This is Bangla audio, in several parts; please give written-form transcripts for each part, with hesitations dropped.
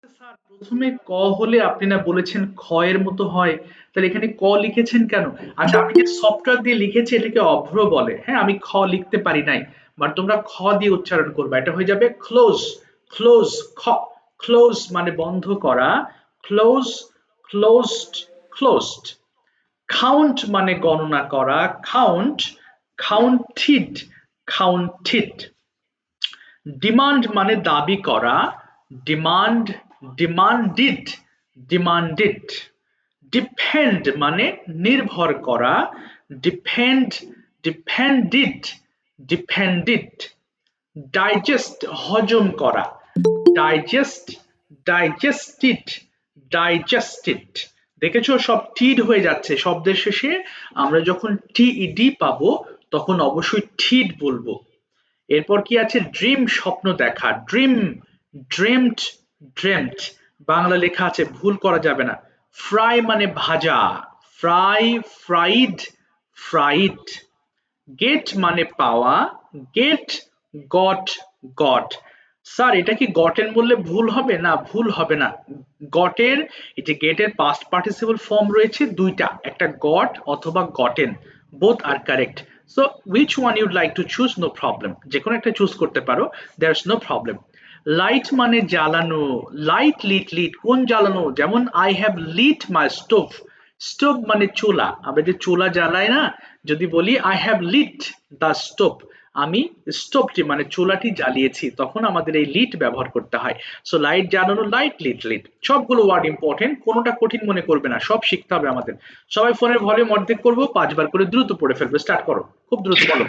স্যার প্রথমে ক হলে আপনি না বলেছেন খ এর মতো হয়, তাহলে এখানে ক লিখেছেন কেন? আচ্ছা, আমি যে সফটওয়্যার দিয়ে লিখেছি এটাকে অভ্র বলে। হ্যাঁ, আমি খ লিখতে পারি নাই, বাট তোমরা খ দিয়ে উচ্চারণ করবে, এটা হয়ে যাবে ক্লোজ। ক্লোজ, খ। ক্লোজ মানে বন্ধ করা। Close, closed, closed. কাউন্ট মানে গণনা করা। কাউন্ট, কাউন্টিড, কাউন্টিড। ডিমান্ড মানে দাবি করা। ডিমান্ড, ডিমান্ডিড, ডিমান্ডিড। ডিপেন্ড মানে নির্ভর করা। ডিপেন্ড, ডিপেন্ডিড, ডিপেন্ডিড। ডাইজেস্ট হজম করা। ডাইজেস্ট, ডাইজেস্টিড, ডাইজেস্টিড। দেখেছো, সব টিড হয়ে যাচ্ছে শব্দের শেষে। আমরা যখন টিইডি পাবো তখন অবশ্যই ঠিড বলবো। এরপর কি আছে? ড্রিম স্বপ্ন দেখা। Dream, dreamed, dreamed. বাংলা লেখা আছে, ভুল করা যাবে না। ফ্রাই মানে ভাজা। Fry, fried, fried. গেট মানে পাওয়া। Gate, goat, goat. স্যার এটা কি গটেন বললে ভুল হবে? না, ভুল হবে না। গটের, এই যে গেটের পাস্ট পার্টিসিপল ফর্ম রয়েছে দুইটা, একটা গট অথবা gotten. Both are correct. So which one you'd like to choose? No problem, যে কোনো একটা চুজ করতে পারো, there is no problem. Light মানে জ্বালানো। লাইট, লিট, লিট কোন জ্বালানো? যেমন I have lit my stove. Stove মানে চুলা, আমরা যে চুলা জ্বালাই না, যদি বলি I have lit the stove, আমি স্টোভটি মানে চুলাটি জ্বালিয়েছি, তখন আমাদের এই লিট ব্যবহার করতে হয়। সো লাইট জ্বালানো, লাইট, লিট, লিট। সবগুলো ওয়ার্ড ইম্পর্টেন্ট, কোনোটা কঠিন মনে করবে না, সব শিখতে হবে আমাদের। সবাই ফোনের ভলিউম অর্ধেক করবো, 5 বার করে দ্রুত পড়ে ফেলবে। স্টার্ট করো, খুব দ্রুত বলো।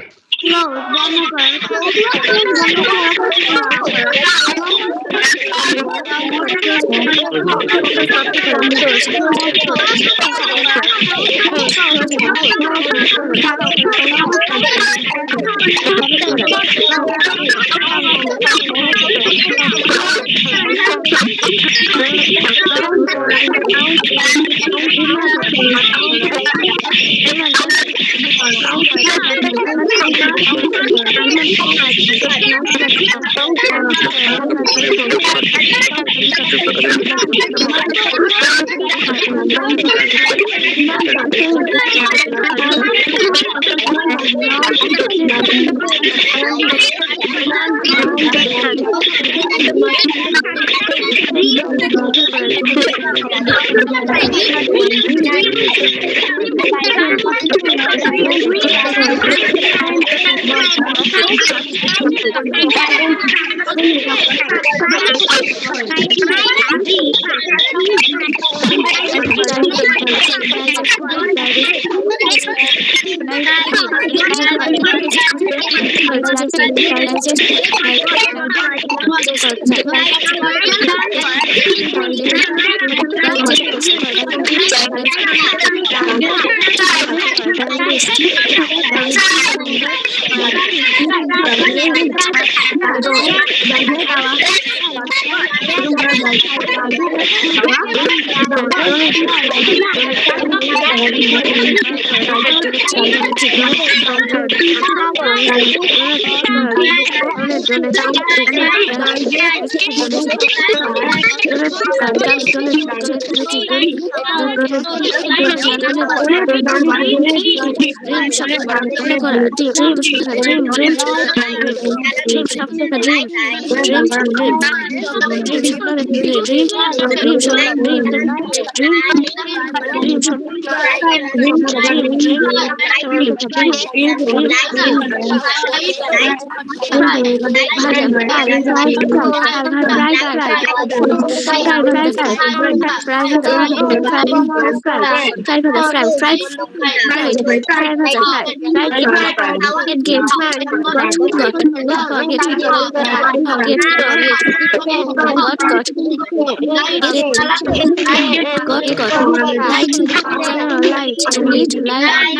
লাইট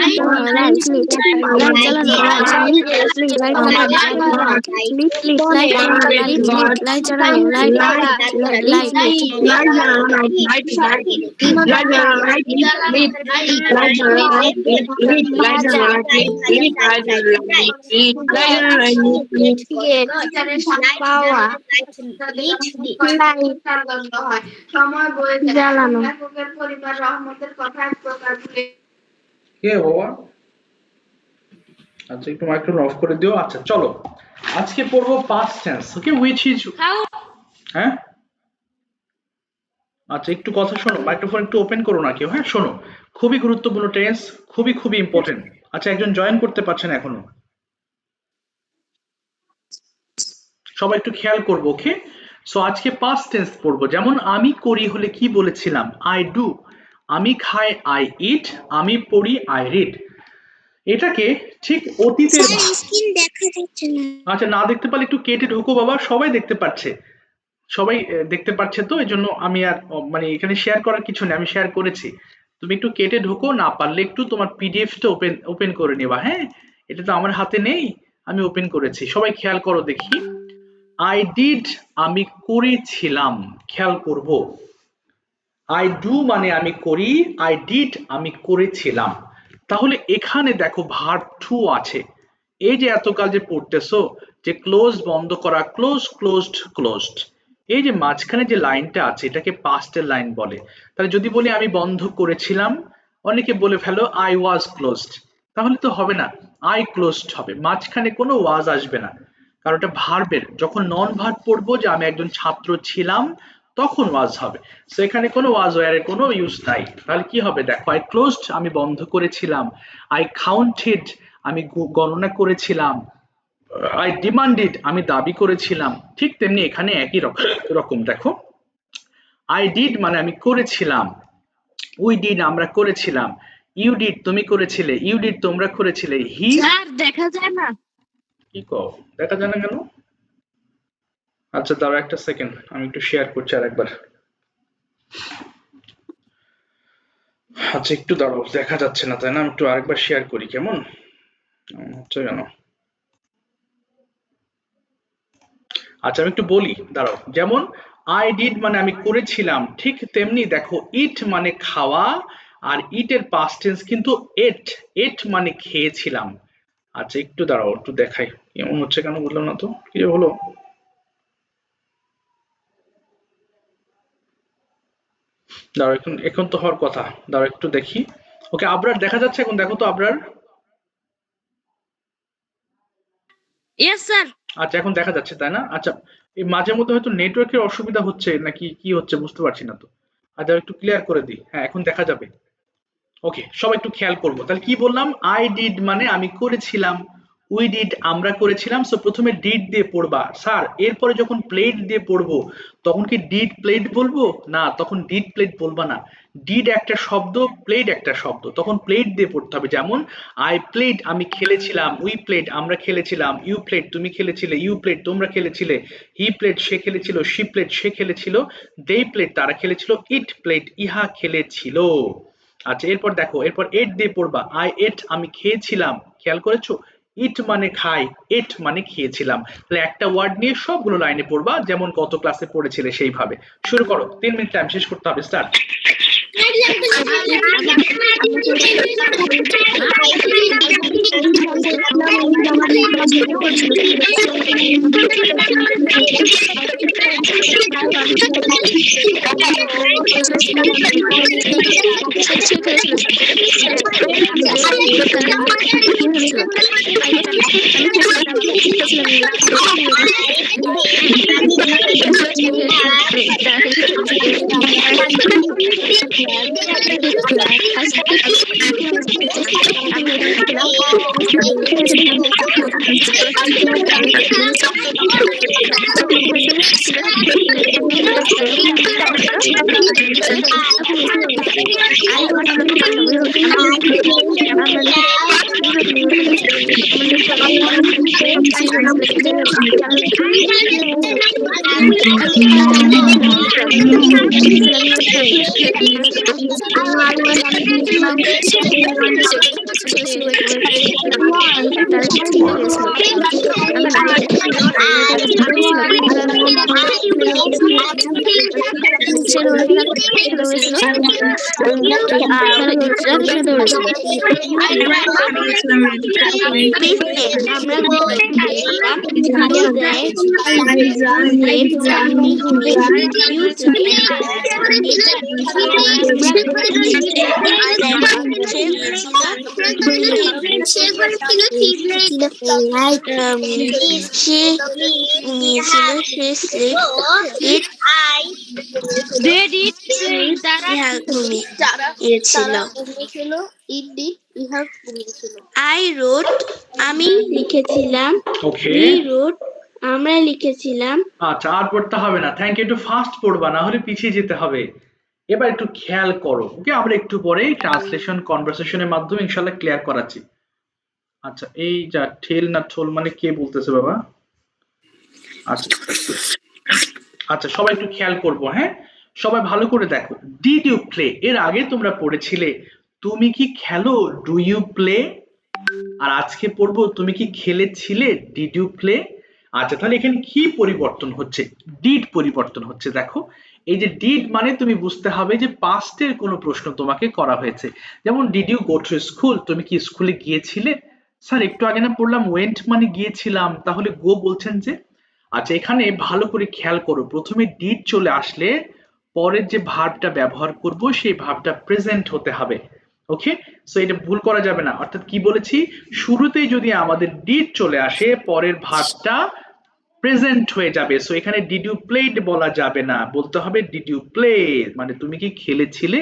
লাইট স্লিপ লাইট জ্বালানো লাইট স্লিপ লাইট জ্বালানো স্লিপ লাইট লাইট লাইট জ্বালানো লাইট লাইট পাওয়া সময় বয়ে যায় জ্বালানো লেখকের পরিবার রহমতের কথা এক প্রকার ভুলে কে বাবা? আচ্ছা একটু মাইক্রোফোন অফ করে দিও। আচ্ছা চলো আজকে পড়বো past tense. Okay which is হ্যাঁ আচ্ছা একটু কথা শোনো, মাইক্রোফোন একটু ওপেন করো না কেউ, হ্যাঁ শোনো, খুবই গুরুত্বপূর্ণ টেন্স, খুবই খুবই ইম্পর্টেন্ট। আচ্ছা একজন জয়েন করতে পারছেন এখনো? সবাই একটু খেয়াল করবো, ওকে? সো আজকে পাস্ট টেন্স পড়বো। যেমন আমি করি হলে কি বলেছিলাম? I do. আমি খাই আই ইট। আমি পড়ি আই রিড। এটাকে ঠিক অতীতের স্ক্রিন দেখা যাচ্ছে না আচ্ছা না দেখতে পারলে একটু কেটে ঢোকো বাবা, সবাই দেখতে পাচ্ছে, সবাই দেখতে পাচ্ছে তো, এই জন্য আমি আর মানে এখানে শেয়ার করার কিছু নেই, আমি শেয়ার করেছি। তুমি একটু কেটে ঢোকো, না পারলে একটু তোমার পিডিএফটা ওপেন ওপেন করে নেবা, হ্যাঁ? এটা তো আমার হাতে নেই, আমি ওপেন করেছি। সবাই খেয়াল করো দেখি। আই ডিড আমি করেছিলাম, খেয়াল করব। আই ডু মানে আমি করি, আই ডিড আমি করেছিলাম। তাহলে এখানে দেখো ভার্ব টু আছে। এই যে এতকাল যে পড়তেছো যে ক্লোজ বন্ধ করা, ক্লোজ ক্লোজড ক্লোজড, এই যে মাঝখানে যে লাইনটা আছে এটাকে পাস্টের লাইন বলে। তাহলে যদি বলি আমি বন্ধ করেছিলাম, অনেকে বলে ফেলো আই ওয়াজ ক্লোজড, তাহলে তো হবে না, আই ক্লোজড হবে, মাঝখানে কোনো ওয়াজ আসবে না, কারণ এটা ভার্বের। যখন নন ভার্ব পড়বো যে আমি একজন ছাত্র ছিলাম, তখন ওয়াজ হবে। সো এখানে কোনো ওয়াজ ওয়ারের কোনো ইউজ নাই। তাহলে কি হবে দেখো, আই ক্লোজড আমি বন্ধ করেছিলাম, আই কাউন্টেড আমি গণনা করেছিলাম, আই ডিমান্ডেড আমি দাবি করেছিলাম। ঠিক তেমনি এখানে একই রকম দেখো, আই ডিড মানে আমি করেছিলাম, উই ডিড আমরা করেছিলাম, ইউ ডিড তুমি করেছিলে, ইউ ডিড তোমরা করেছিলে, হি স্যার দেখা যায় না কি কও দেখা যায় না কেন? আচ্ছা দাঁড়াও একটা সেকেন্ড, আমি একটু শেয়ার করছি আর একবার। আচ্ছা একটু দাঁড়াও, দেখা যাচ্ছে না তাই না? আমি একটু আরেকবার শেয়ার করি, কেমন হচ্ছে কেন? আচ্ছা আমি একটু বলি, দাঁড়াও। যেমন আই ডিড মানে আমি করেছিলাম, ঠিক তেমনি দেখো ইট মানে খাওয়া, আর ইটের পাস্ট টেন্স কিন্তু এট, এট মানে খেয়েছিলাম। আচ্ছা একটু দাঁড়াও, একটু দেখাই এমন হচ্ছে কেন, বুঝলাম না তো কি হলো। দাঁড়াও এখন, এখন তো হওয়ার কথা, দাঁড়াও একটু দেখি। ওকে আবরার দেখা যাচ্ছে এখন? দেখো তো আবরার। ইয়েস স্যার আচ্ছা এখন দেখা যাচ্ছে তাই না? আচ্ছা এই মাঝে মধ্যে হয়তো নেটওয়ার্কের অসুবিধা হচ্ছে নাকি কি হচ্ছে বুঝতে পারছি না তো। আচ্ছা একটু ক্লিয়ার করে দিই, হ্যাঁ এখন দেখা যাবে। ওকে সবাই একটু খেয়াল করবো, তাহলে কি বললাম? আই ডিড মানে আমি করেছিলাম, উই ডিড আমরা করেছিলাম। সো প্রথমে ডিড দিয়ে পড়বা স্যার, এরপরে যখন প্লেড দিয়ে পড়বো তখন কি ডিড প্লেড বলবো? না, তখন ডিড প্লেড বলবা না। ডিড একটা শব্দ, প্লেড একটা শব্দ, তখন প্লেড দিয়ে পড়তে হবে। যেমন আই প্লেড আমি খেলেছিলাম, উই প্লেড আমরা খেলেছিলাম, ইউ প্লেড তুমি খেলেছিলে, ইউ প্লেড তোমরা খেলেছিলে, হি প্লেড সে খেলেছিল, শি প্লেড সে খেলেছিল, দে প্লেড তারা খেলেছিল, ইট প্লেড ইহা খেলেছিল। আচ্ছা এরপর দেখো, এরপর এট দিয়ে পড়বা। আই এট আমি খেয়েছিলাম, খেয়াল করেছো? ইট মানে খাই, এট মানে খেয়েছিলাম। তাহলে একটা ওয়ার্ড নিয়ে সবগুলো লাইনে পড়বা, যেমন গত ক্লাসে পড়েছিলে সেইভাবে। শুরু করো, 3 মিনিট টাইম শেষ করতে হবে, স্টার্ট। I wrote, আমি লিখেছিলাম। ওকে, We wrote, আমরা লিখেছিলাম। আচ্ছা আর পড়তে হবে না, থ্যাংক ইউ। একটু ফাস্ট পড়বা, না হলে পিছিয়ে যেতে হবে। এবার একটু খেয়াল করো, ওকে? আমরা একটু পরে ট্রান্সলেশন কনভারসেশনের মাধ্যমে ইনশাল্লাহ ক্লিয়ার করাচ্ছি। আচ্ছা, এই যা ঠেল না ঠোল মানে কে বলতেছে বাবা? আচ্ছা আচ্ছা, সবাই একটু খেয়াল করবো, হ্যাঁ? সবাই ভালো করে দেখো। ডিড ইউ প্লে, এর আগে তোমরা পড়েছিলে তুমি কি খেলো, ডু ইউ প্লে। আর আজকে পড়বো তুমি কি খেলেছিলে, ডিড ইউ প্লে। আচ্ছা, তাহলে এখানে কি পরিবর্তন হচ্ছে? ডিড পরিবর্তন হচ্ছে। দেখো, এই যে ডিড মানে তুমি বুঝতে হবে যে পাস্টের কোনো প্রশ্ন তোমাকে করা হয়েছে। যেমন did you go to school, তুমি কি স্কুলে গিয়েছিলে। স্যার একটু আগে না পড়লাম ওয়েন্ট মানে গিয়েছিলাম, তাহলে গো বলছেন যে। আচ্ছা, এখানে ভালো করে খেয়াল করো, প্রথমে ডিড চলে আসলে পরের যে ভার্বটা ব্যবহার করব সেই ভার্বটা প্রেজেন্ট হতে হবে। ওকে, সো এটা ভুল করা যাবে না। অর্থাৎ কি বলেছি, শুরুতেই যদি আমাদের ডিড চলে আসে পরের ভার্বটা প্রেজেন্ট হয়ে যাবে। সো এখানে ডিড ইউ প্লেড বলা যাবে না, বলতে হবে ডিড ইউ প্লে, মানে তুমি কি খেলেছিলে।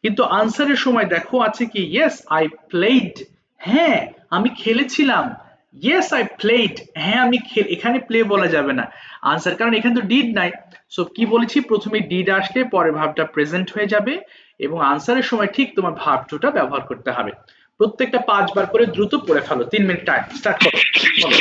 কিন্তু আনসারের সময় দেখো আছে কি, ইয়েস আই প্লেড, হ্যাঁ আমি খেলেছিলাম। ইয়েস আই প্লেড, হ্যাঁ আমি এখানে প্লে বলা যাবে না আনসার, কারণ এখানে তো ডিড নাই। সো কি বলেছি, প্রথমে ডিড আসলে পরে ভার্বটা প্রেজেন্ট হয়ে যাবে এবং আনসারের সময় ঠিক তোমার ভার্ব টুটা ব্যবহার করতে হবে। প্রত্যেকটা 5 বার করে দ্রুত পড়ে ফেলো, 3 মিনিট টাইম স্টার্ট করো, বলো।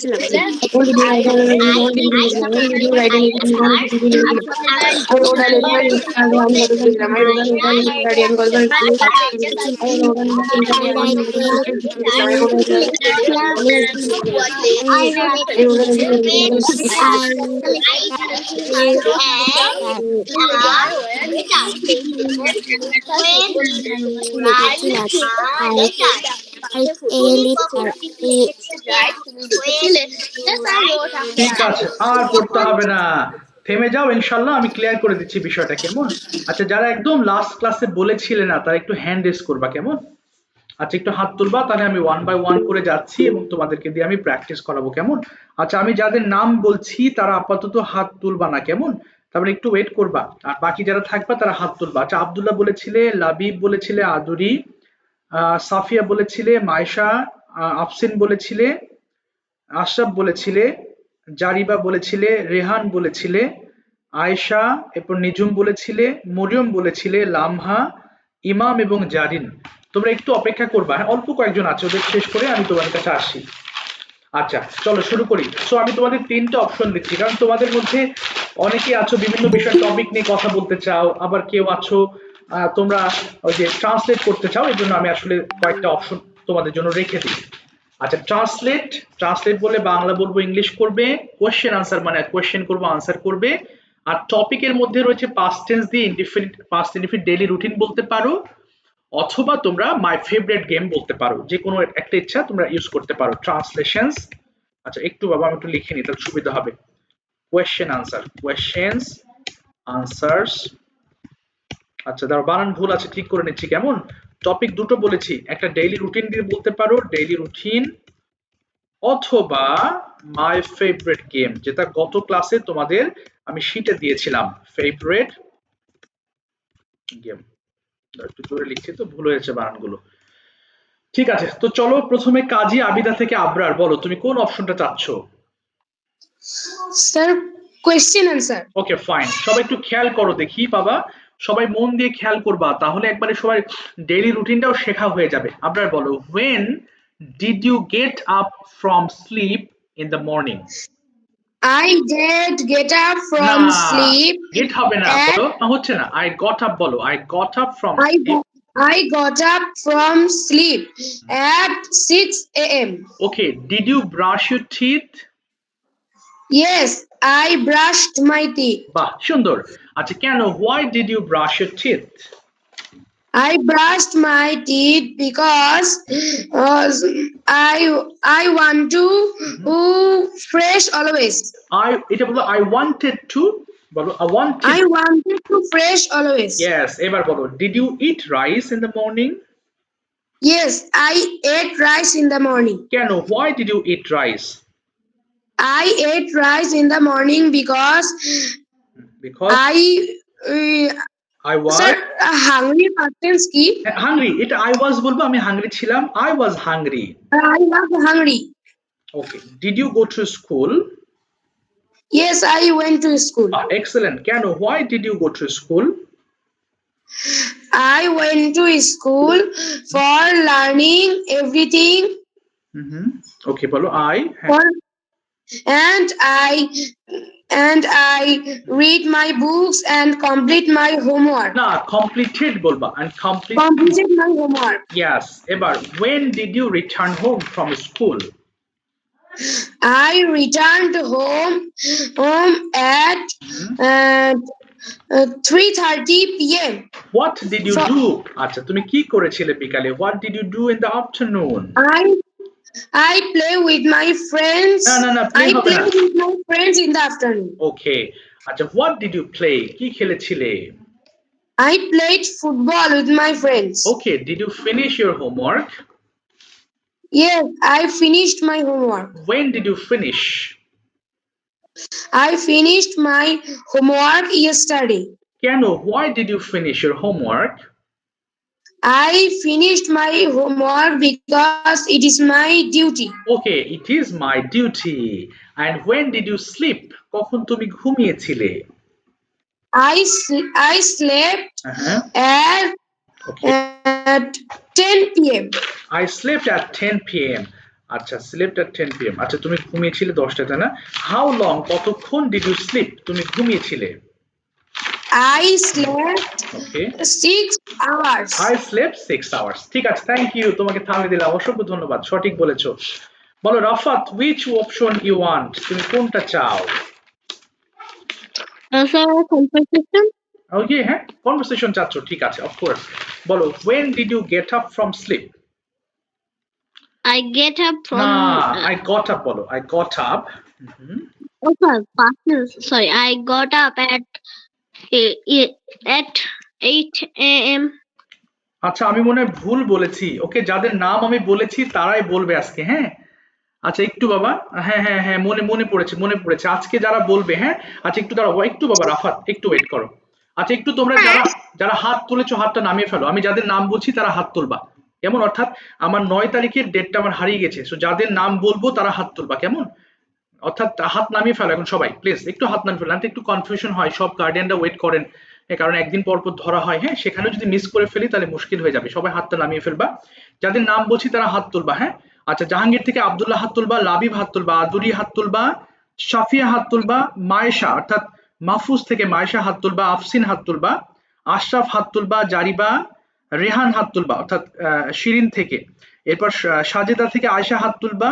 When did you write down? When did you write down? I wrote down Instagram. I wrote down Instagram. ঠিক আছে, আর পড়তে হবে না, থেমে যাও, ইনশাল্লাহ আমি ক্লিয়ার করে দিচ্ছি বিষয়টা, কেমন? আচ্ছা, যারা একদম লাস্ট ক্লাসে বলেছিলে না তারা একটু হ্যান্ড রেজ করবা, কেমন? আচ্ছা, একটু হাত তুলবা, তাহলে আমি ওয়ান বাই ওয়ান করে যাচ্ছি এবং তোমাদেরকে দিয়ে আমি প্র্যাকটিস করাবো, কেমন? আচ্ছা, আমি যাদের নাম বলছি তারা আপাতত হাত তুলবা না, কেমন? তারপরে একটু ওয়েট করবা, আর বাকি যারা থাকবা তারা হাত তুলবা। আচ্ছা, আব্দুল্লাহ বলেছিলে, লাবিব বলেছিলে, আদুরি, সাফিয়া বলেছিলে, মাইশা, আফসিন বলেছিলে, আশরাফ বলেছিলে, জারিবা বলেছিলে, রেহান বলেছিলে, আয়েশা, এরপর নিজুম বলেছিলে, মরিয়ম বলেছিলে, লামহা, ইমাম এবং জারিন। তোমরা একটু অপেক্ষা করবা, হ্যাঁ, অল্প কয়েকজন আছে, ওদের শেষ করে আমি তোমাদের কাছে আসি। আচ্ছা, চলো শুরু করি। সো আমি তোমাদের তিনটা অপশন দিচ্ছি, কারণ তোমাদের মধ্যে অনেকে আছো বিভিন্ন বিষয় টপিক নিয়ে কথা বলতে চাও, আবার কেউ আছো তোমরা ওই যে ট্রান্সলেট করতে চাও, এই জন্য আমি আসলে কয়েকটা অপশন তোমাদের জন্য রেখে দিই। আচ্ছা, ট্রান্সলেট, ট্রান্সলেট বলে বাংলা বলবো, ইংলিশ করবে, কোয়েশ্চেন আনসার মানে কোয়েশ্চেন করবো, আনসার করবে। আর টপিকের মধ্যে রয়েছে পাস্ট টেন্স দিয়ে indefinite, past indefinite, daily routine বলতে পারো, অথবা তোমরা মাই ফেভারিট গেম বলতে পারো, যে কোনো একটা ইচ্ছা তোমরা ইউজ করতে পারো। ট্রান্সলেশনস, আচ্ছা একটু বাবা আমি একটু লিখে নিই তাহলে সুবিধা হবে। Question answer, questions, answers. আচ্ছা, দাঁড়াও, বানান ভুল আছে, ঠিক করে নিচ্ছি, কেমন? টপিক দুটো বলেছি, একটা ডেইলি রুটিন দিয়ে বলতে পারো, ডেইলি রুটিন, অথবা মাই ফেভারিট গেম, যেটা গত ক্লাসে তোমাদের আমি শিটে দিয়েছিলাম, ফেভারিট গেম। একটু জোরে লিখছি তো ভুল হয়েছে বানানগুলো। ঠিক আছে, তো চলো প্রথমে কাজী আবিদা থেকে আবরার, বলো তুমি কোন অপশনটা চাচ্ছ? Sir, question answer. ওকে, ফাইন, সবাই একটু খেয়াল করো দেখি বাবা, সবাই মন দিয়ে খেয়াল করবা, তাহলে একবারে সবাই ডেইলি রুটিনটাও শেখা হয়ে যাবে। আবরার বলো, when did you get up from sleep in the morning? I did get up না, from sleep গেট হবে না, and বলো, হচ্ছে না, I got up বলো, I got up from sleep. I got up from sleep at 6 a.m. Okay, did you brush your teeth? Yes, I brushed my teeth. বাহ, সুন্দর। আচ্ছা, কেন, why did you brush your teeth? I brushed my teeth because I want to fresh always. এটা বলো, I wanted to, বলো, I wanted. I wanted to fresh always. Yes, এবার বলো, did you eat rice in the morning? Yes, I ate rice in the morning. কেন, why did you eat rice? I ate rice in the morning because Because I was sir hungry sentence ki hungry, এটা I was বলবো, আমি হাংরি ছিলাম, I was hungry. I was hungry. Okay, did you go to school? Yes, I went to school. Excellent, কেন, why did you go to school? I went to school for learning everything. Okay, বলো, and I read my books and complete my homework. না, completed বলবা, and completed my homework. Yes, এবার when did you return home from school? I returned home at 3:30 p.m. What did you do? আচ্ছা, তুমি কি করেছিলে বিকালে? What did you do in the afternoon? I play with my friends. না, I played with my friends in the afternoon. Okay. আচ্ছা, what did you play? কি খেলেছিলে? I played football with my friends. Okay, did you finish your homework? Yes, I finished my homework. When did you finish? I finished my homework yesterday. কেন, why did you finish your homework? I finished my homework because it is my duty. Okay, it is my duty. And when did you sleep? কখন তুমি ঘুমিয়েছিলে? I slept at 10 p.m. I slept at 10 p.m. আচ্ছা, slept at 10 p.m. আচ্ছা, তুমি ঘুমিয়েছিলে 10টায়, তাই না? How long, কতক্ষণ did you sleep? তুমি ঘুমিয়েছিলে? I slept Okay. 6 hours. I slept 6 hours. ঠিক আছে, থ্যাংক ইউ, তোমাকে থামিয়ে দিলাম, অসংখ্য ধন্যবাদ, সঠিক বলেছো। বলো Rafat, which option you want? তুমি কোনটা চাও? Sir, competition. ওকে, হ্যাঁ, কনভারসেশন চাচ্ছ, ঠিক আছে, অফ কোর্স। বলো, when did you get up from sleep? I get up from. না, I got up বলো, I got up. Oh, sir, sorry. I got up at 8 a.m. আচ্ছা, আমি মনে হয় ভুল বলেছি। ওকে, যাদের নাম আমি বলেছি তারাই বলবে আজকে, হ্যাঁ? আচ্ছা একটু বাবা, হ্যাঁ হ্যাঁ হ্যাঁ, মনে পড়েছে আজকে যারা বলবে, হ্যাঁ? আচ্ছা একটু দাঁড়াও, একটু বাবা রাফাত, একটু ওয়েট করো। আচ্ছা একটু তোমরা যারা যারা হাত তুলেছো হাতটা নামিয়ে ফেলো, আমি যাদের নাম বলছি তারা হাত তুলবা, কেমন? অর্থাৎ আমার 9 তারিখের ডেটটা আমার হারিয়ে গেছে, সো যাদের নাম বলবো তারা হাত তুলবা, কেমন? অর্থাৎ হাত নামিয়ে ফেলো এখন সবাই, প্লিজ একটু হাত নামিয়ে ফেলো, একটু কনফিউশন হয়, সব গার্ডিয়ানরা ওয়েট করেন, কারণ একদিন পর পর ধরা হয়, হ্যাঁ? সেখানে যদি মিস করে ফেলি তাহলে মুশকিল হয়ে যাবে, সবাই হাতটা নামিয়ে ফেলবা, যাদের নাম বলছি তারা হাত তুলবা, হ্যাঁ? আচ্ছা, জাহাঙ্গীর থেকে আব্দুল্লাহ হাত তুলবা, লাবিব হাত তুলবা, আদুরি হাত তুলবা, সাফিয়া হাত তুলবা, মায়েশা অর্থাৎ মাহফুজ থেকে মায়েশা হাত তুলবা, আফসিন হাত তুলবা, আশরাফ হাত তুলবা, জারিবা, রেহান হাত তুলবা অর্থাৎ শিরিন থেকে, এরপর সাজেদা থেকে আয়শা হাত তুলবা,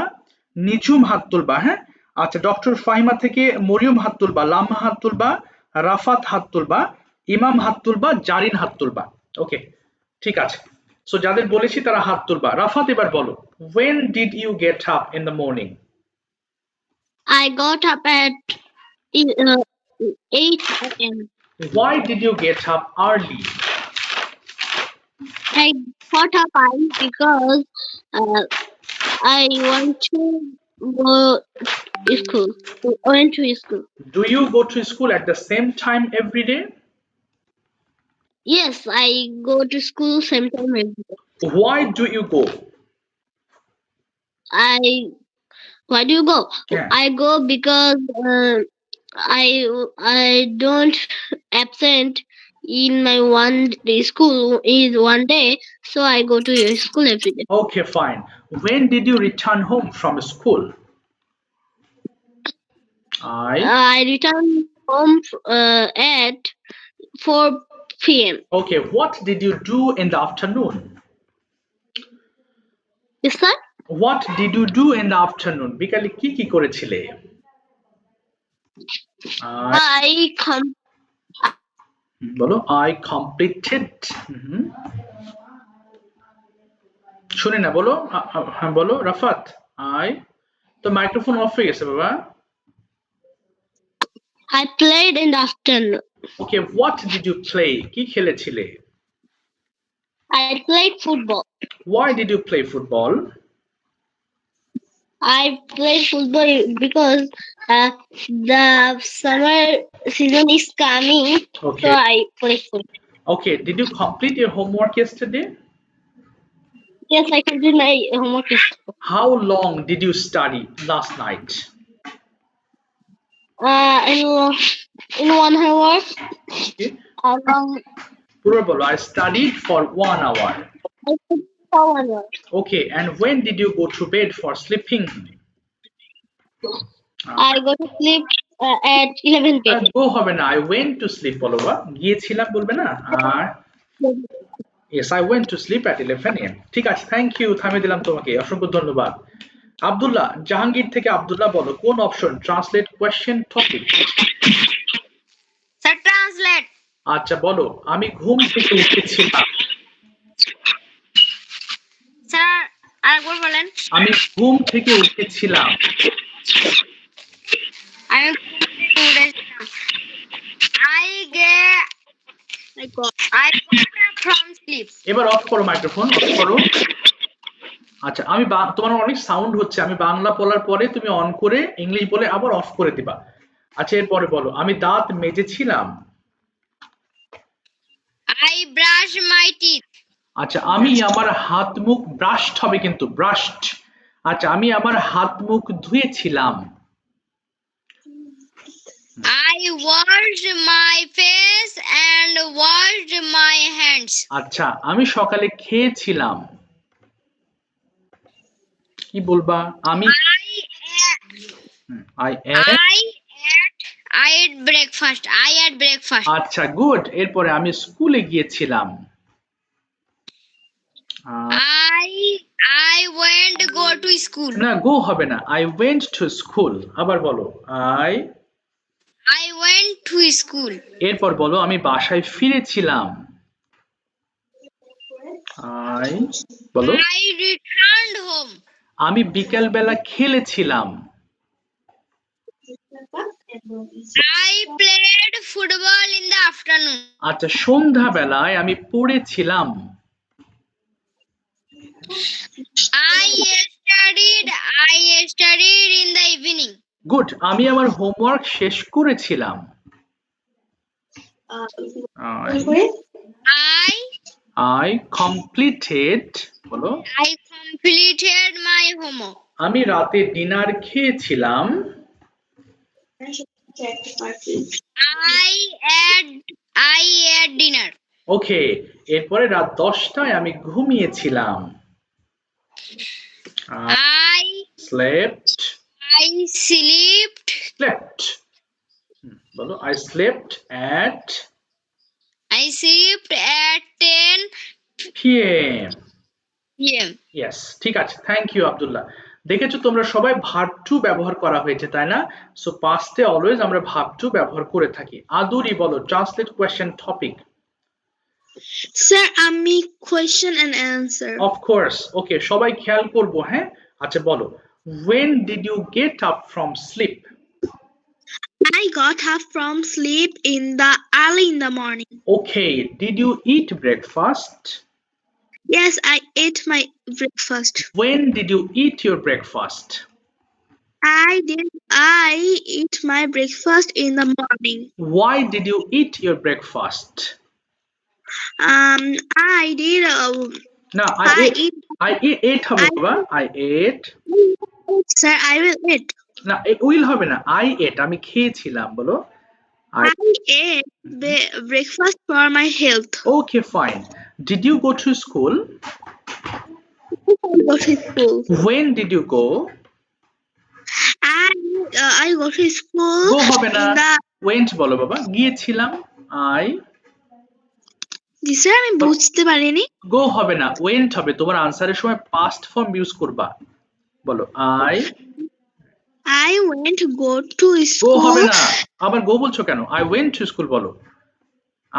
নিঝুম হাত তুলবা, হ্যাঁ? আচ্ছা, ডক্টর ফাহিমা থেকে মরিয়ম হাত তুলবা, লামা হাত তুলবা, রাফাত হাত তুলবা, ইমাম হাত তুলবা, জারিন হাত তুলবা। ওকে, ঠিক আছে, সো যাদের বলেছি তারা হাত তুলবা। রাফাত এবার বলো, when did you get up in the morning? I got up at 8 a.m. Why did you get up early? I got up early because I want to go to school. Went to school. Do you go to school at the same time every day? Yes, I go to school same time every day. Why do you go? Why do you go? Yeah. I go because I don't absent in my school is one day, so I go to your school every day. Okay, fine. When did you return home from school? I return home at 4 p.m. Okay, what did you do in the afternoon? Yes, sir. What did you do in the afternoon? বিকালে কি কি করেছিলে? বলো, I completed. শুনি না, বলো, হ্যাঁ বলো রাফাত। তো মাইক্রোফোন অফ হয়ে গেছে বাবা। I played in the afternoon. Okay, what did you play? কি খেলেছিলে? I played football. Why did you play football? I played football because the summer season is coming, Okay. so I play football. Okay, did you complete your homework yesterday? Yes, I completed my homework yesterday. How long did you study last night? In 1 hour. Okay. Along. পুরো বলো, I studied for 1 hour. I studied for 1 hour. Okay, and when did you go to bed for sleeping? I go to sleep at 11 p.m. Go হবে না, I went to sleep বলো বা, গিয়েছিলাম বলবে না। আর yes, I went to sleep at 11 a.m. ঠিক আছে, থ্যাংক ইউ, থামিয়ে দিলাম তোমাকে, অসংখ্য ধন্যবাদ। আব্দুল্লাহ, জাহাঙ্গীর থেকে আব্দুল্লাহ বলো, কোন option? Translate question topic. Sir translate. আচ্ছা বলো, আমি ঘুম থেকে উঠেছিলাম। স্যার আরেকবার বলেন। আমি ঘুম থেকে উঠেছিলাম। আমি I got up from sleep. এবার অফ করো মাইক্রোফোন, অফ করো। আচ্ছা, আমি তোমার অনেক সাউন্ড হচ্ছে, আমি বাংলা বলার পরে তুমি অন করে ইংলিশ বলে আবার অফ করে দিবা। আচ্ছা, এরপরে বলো, আমি দাঁত মেজেছিলাম। I brushed my teeth. আচ্ছা, আমি আমার হাত মুখ ব্রাশড হবে কিন্তু, ব্রাশড। আচ্ছা, আমি আমার হাত মুখ ধুয়েছিলাম। I washed my face and washed my hands. আচ্ছা, আমি সকালে খেয়েছিলাম। কি বলবা? আমি I ate I ate breakfast. I ate breakfast. আচ্ছা গুড। এরপরে আমি স্কুলে গিয়েছিলাম। I went go to school. না গো হবে না, I went to school। আবার বলো I went to school. এরপর বলো আমি বাসায় ফিরেছিলাম। বলো I returned home. আমি বিকেল বেলা খেলেছিলাম। I played football in the afternoon. আচ্ছা সন্ধ্যা বেলায় আমি পড়েছিলাম। I studied in the evening. Good. আমি আমার হোমওয়ার্ক শেষ করেছিলাম। I completed বলো I completed my homework. আমি রাতে ডিনার খেয়েছিলাম। I ate dinner. ওকে, এরপরে রাত 10টায় আমি ঘুমিয়েছিলাম। I slept slept. বলো I slept at I slept at 10 p.m. p.m. Yes, ঠিক আছে। Thank you Abdullah. দেখেছো তোমরা সবাই ভার্ব টু ব্যবহার করা হয়েছে তাই না? সো পাস্টে অলওয়েজ আমরা ভার্ব টু ব্যবহার করে থাকি। আদুরি বলো ট্রান্সলেট কোয়েশ্চেন টপিক। স্যার আমি question and answer. Of course. Okay, সবাই খেয়াল করবো হ্যাঁ। আচ্ছা বলো when did you get up from sleep? I got up from sleep early in the morning. Okay, did you eat breakfast? Yes, I ate my breakfast. When did you eat your breakfast? I eat my breakfast in the morning. Why did you eat your breakfast? I did. No, I ate হবে বাবা। I ate. Sir, I will eat. না উইল হবে না, I ate আমি খেয়েছিলাম বলো। I ate breakfast for my health. Okay, fine. Did you go to school? I go to school. When did you go? I go to school. Go হবে না, went বলো বাবা। গিয়েছিলাম জি স্যার আমি বুঝতে পারিনি। গো হবে না, went হবে। তোমার আনসারের সময় পাস্ট ফর্ম ইউজ করবা। বলো I went to go to go school. হবে না, আবার গো বলছো কেন? I went to school বলো।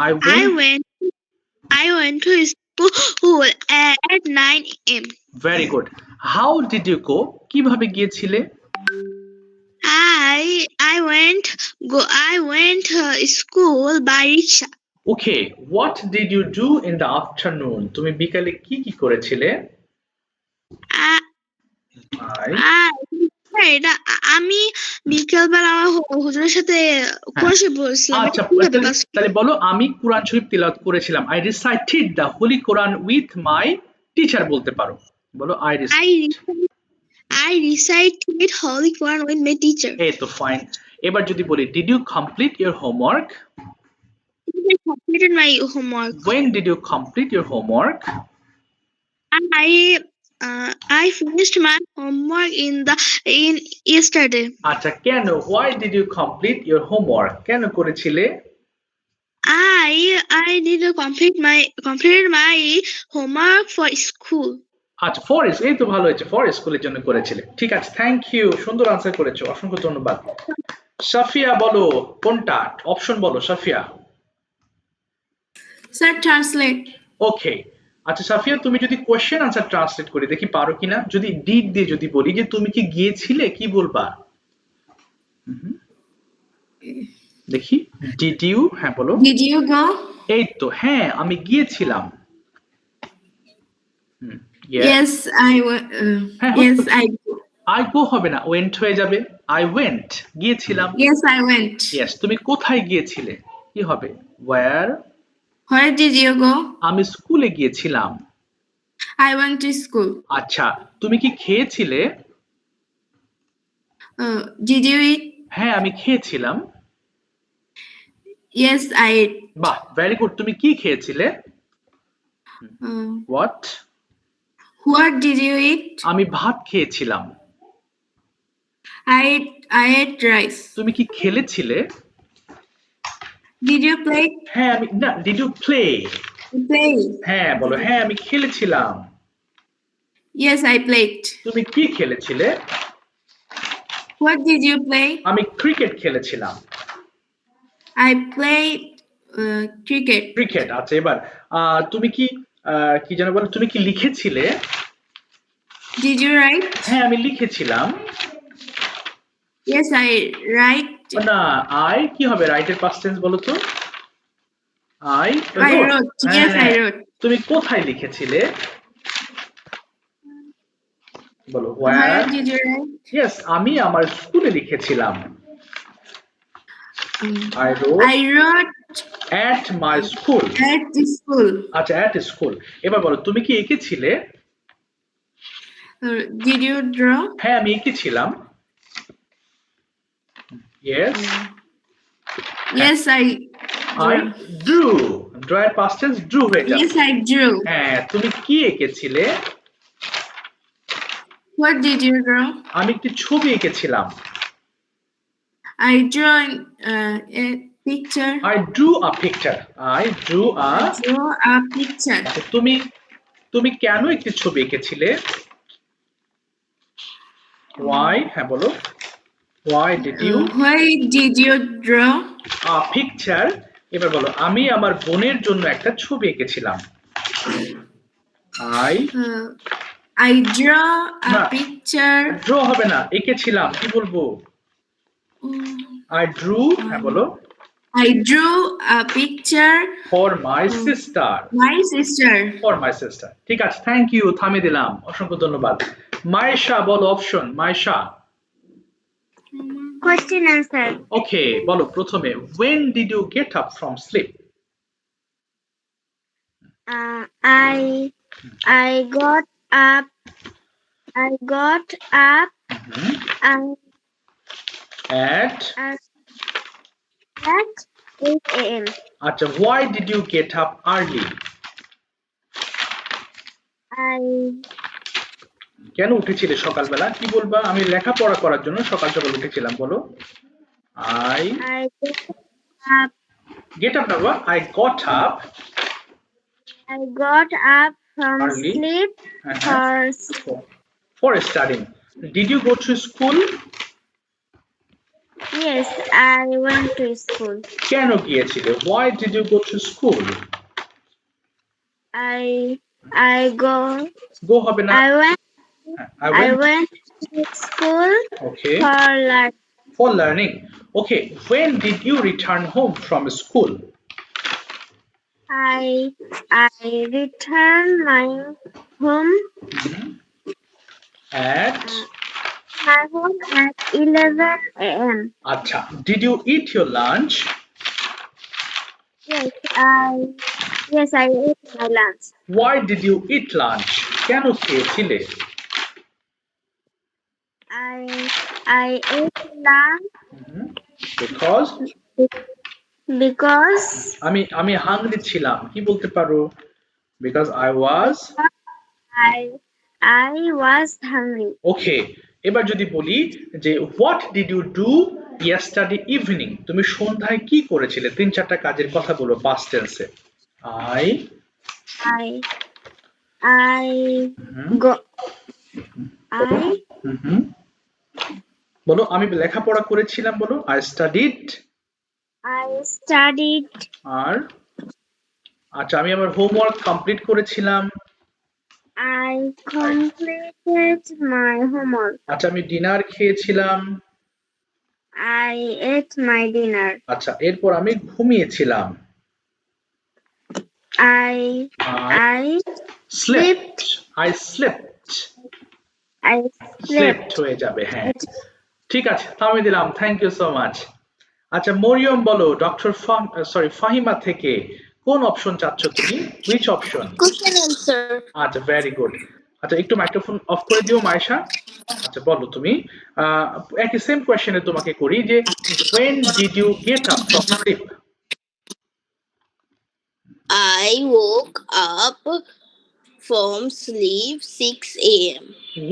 I went to school at 9 a.m. Very good. How did you go? কিভাবে গিয়েছিলে? I went school by rickshaw. Okay, what did you do in the afternoon? তুমি বিকালে কি কি করেছিলে? এটা আমি বিকেলবেলা আমার হুজুরের সাথে কোরআন শরীফ পড়ছিলাম। আচ্ছা তাহলে বলো আমি কোরআন শরীফ তিলাওয়াত করেছিলাম। I recited the Holy Quran with my teacher বলতে পারো। বলো I recited Holy Quran with my teacher. এই তো ফাইন। এবার যদি বলি did you complete your homework? I completed my homework. When did you complete your homework? I finished my homework in yesterday. আচ্ছা কেন? Why did you complete your homework? কেন করেছিলে? I did completed my homework for school. আচ্ছা ফর এই তো ভালো হয়েছে, ফর স্কুলের জন্য করেছিলে। ঠিক আছে, থ্যাংক ইউ, সুন্দর আনসার করেছো, অসংখ্য ধন্যবাদ। সাফিয়া বলো কোনটা অপশন বলো সাফিয়া। Sir translate. ওকে, আচ্ছা সাফিয়া তুমি যদি কোশ্চেন আনসার ট্রান্সলেট করি দেখি পারো কিনা। যদি ডিড দিয়ে যদি বলি যে তুমি কি গিয়েছিলে কি বলবা? দেখি ডিড ইউ, হ্যাঁ বলো। Did you go? এই তো হ্যাঁ আমি গিয়েছিলাম। Yes, I go হবে না, went হয়ে যাবে। I went গিয়েছিলাম। Yes, I went. Yes, তুমি কোথায় গিয়েছিলে কি হবে? Where did you go? আমি স্কুলে গিয়েছিলাম। I went to school. আচ্ছা তুমি কি খেয়েছিলে? Did you eat? হ্যাঁ আমি খেয়েছিলাম। Yes, I ate. বাহ, ভেরি গুড। তুমি কি খেয়েছিলে? What What did you eat? আমি ভাত খেয়েছিলাম। I ate rice. তুমি কি খেলেছিলে? Did you play? হ্যাঁ আমি না ডিড ইউ প্লে? Play. হ্যাঁ বলো হ্যাঁ আমি খেলেছিলাম। Yes, I played. তুমি কি খেলেছিলে? What did you play? আমি ক্রিকেট খেলেছিলাম। I played cricket. ক্রিকেট। আচ্ছা এবার তুমি কি কি যেন বলো তুমি কি লিখেছিলে? Did you write? হ্যাঁ আমি লিখেছিলাম। Yes, I write. না আই কি হবে রাইটের পাস্ট টেন্স বলো তো? I I wrote. Yes, I wrote. তুমি কোথায় লিখেছিলে? বলো Where where? did you write? Yes, আমি আমার স্কুলে লিখেছিলাম। I wrote I wrote at my school. at the school. আচ্ছা at school। এবার বলো তুমি কি এঁকেছিলে? Did you draw? হ্যাঁ আমি এঁকেছিলাম। Yes, Yes, I drew. Draw এর past tense drew হয়ে যাবে। Yes, I drew. হ্যাঁ তুমি কি এঁকেছিলে? What did you draw? আমি একটি ছবি এঁকেছিলাম। I drew a picture. I drew a picture. I drew a I drew a picture. আচ্ছা, তুমি কেন একটি ছবি এঁকেছিলে? Why? হ্যাঁ বলো। Why did you Why did you draw? a picture? এবার বলো আমি আমার বোনের জন্য একটা ছবি এঁকেছিলাম। I draw a না। picture. ড্র হবে না এঁকেছিলাম কি বলবো? I drew হ্যাঁ বলো I drew a picture for my sister. my sister. For my sister. ঠিক আছে থ্যাংক ইউ থামিয়ে দিলাম অসংখ্য ধন্যবাদ। মায়েশা বলো অপশন মায়েশা। Question answer. ওকে বলো প্রথমে when did you get up from sleep? I got up. I got up At at 8 a.m. আচ্ছা why did you get up early? কেন উঠেছিলে সকালবেলা কি বলবা? আমি লেখাপড়া করার জন্য সকাল সকাল উঠেছিলাম বলো। I get up না I got up from Early. sleep for studying. Did you go to school? Yes, I went to school. কেন গিয়েছিলে? Why did you go to school? I go. Go হবে না I went to school okay for learning. for learning. Okay, when did you return home from school? I returned my home At 11 a.m. আচ্ছা did you eat your lunch? Yes, I ate my lunch. Why did you eat lunch? কেন খেয়েছিলে? I ate lunch because আমি হাংরি ছিলাম কি বলতে পারো? Because I was hungry. ওকে এবার যদি বলি যে what did you do yesterday evening? তুমি সন্ধ্যায় কি করেছিলে? তিন চারটা কাজের কথা বলো past tense এ। বলো আমি লেখাপড়া করেছিলাম বলো I studied আর আচ্ছা আমি আমার হোমওয়ার্ক কমপ্লিট করেছিলাম I completed my homework. আচ্ছা আমি ডিনার খেয়েছিলাম I ate my dinner. আচ্ছা এরপর আমি ঘুমিয়েছিলাম I slept হয়ে যাবে হ্যাঁ ঠিক আছে থামিয়ে দিলাম থ্যাংক ইউ সো মাচ আচ্ছা মরিয়ম বলো ডক্টর ফাহিমা থেকে কোন অপশন চাচ্ছ তুমি which option? Question answer. আচ্ছা ভেরি গুড আচ্ছা একটু মাইক্রোফোন অফ করে দিও মায়েশা আচ্ছা বলো তুমি একই সেম কোশ্চেনে তোমাকে করি যে when did you get up from sleep? I woke up from sleep 6 a.m.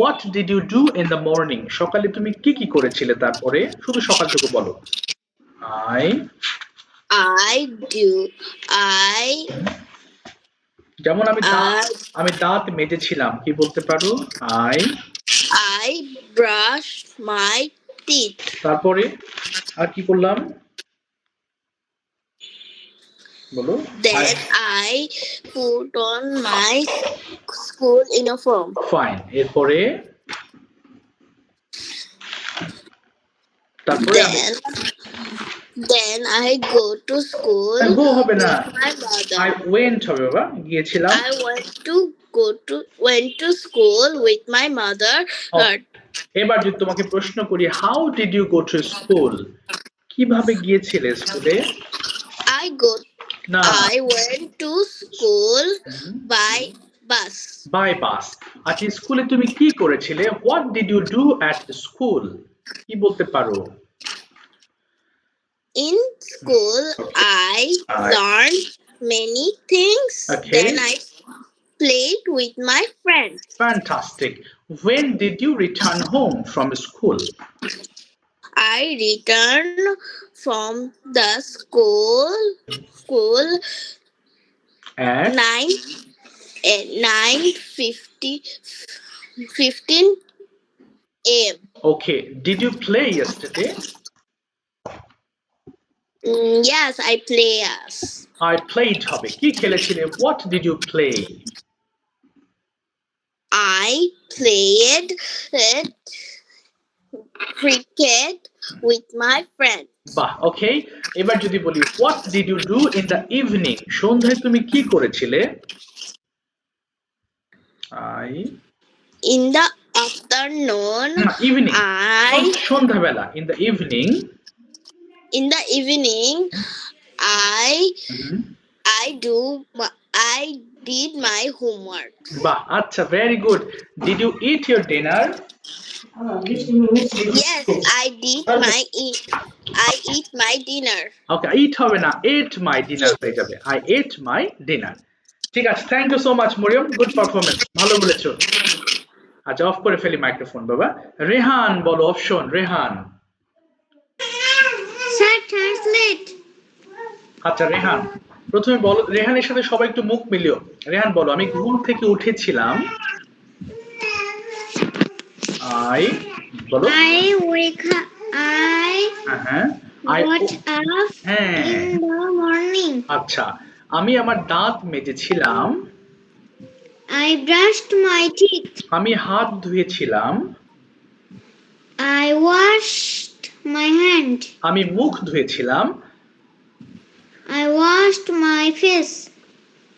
What did you do in the morning? সকালে তুমি কি কি করেছিলে তারপরে? শুধু সকালটুকু বলো। I I যেমন I আমি দাঁত মেজেছিলাম, কি বলতে পারো? I brushed my teeth. তারপরে আর কি করলাম? বলো। Then I put on my school uniform. Fine. এরপরে তারপরে Then I go to school গো হবে না, with my mother. I went হবে বাবা, গিয়েছিলাম। I went to school with my mother. এবার যদি তোমাকে প্রশ্ন করি, how did you go to school? কিভাবে গিয়েছিলে স্কুলে? না, I went to school by bus. By bus. আচ্ছা, স্কুলে তুমি কি করেছিলে? What did you do at school? কি bოლতে পারো? In school, I learned many things. Okay. Then I played with my friends. Fantastic. When did you return home from school? I returned from the school At 9:15 a.m. Okay. Did you play yesterday? Yes, I play. I played হবে। কি খেলেছিলে? What did you play? I played cricket with my friends. বাহ, ওকে। এবার যদি বলি, what did you do in the evening? সন্ধ্যায় তুমি কি করেছিলে? In the afternoon, evening, সন্ধ্যাবেলা। In the evening, I did my homework. বাহ, আচ্ছা, very good. Did you eat your dinner? Yes, I eat my dinner. Okay, eat হবে না, ate my dinner হয়ে যাবে। I ate my dinner. ঠিক আছে, thank you so much Mariam, good performance, ভালো বলেছো। আচ্ছা, অফ করে ফেলি মাইক্রোফোন বাবা। রেহান বলো, অপশন রেহান। Sir, translate. আচ্ছা রেহান, প্রথমে বলো, রেহানের সাথে সবাই একটু মুখ মিলিও। রেহান বলো, আমি ঘুম থেকে উঠেছিলাম। বলো। I wake up. I got up in the morning. আচ্ছা, আমি আমার দাঁত মেজেছিলাম। I brushed my teeth. আমি হাত ধুয়েছিলাম। I washed my hand. আমি মুখ ধুয়েছিলাম। I washed my face.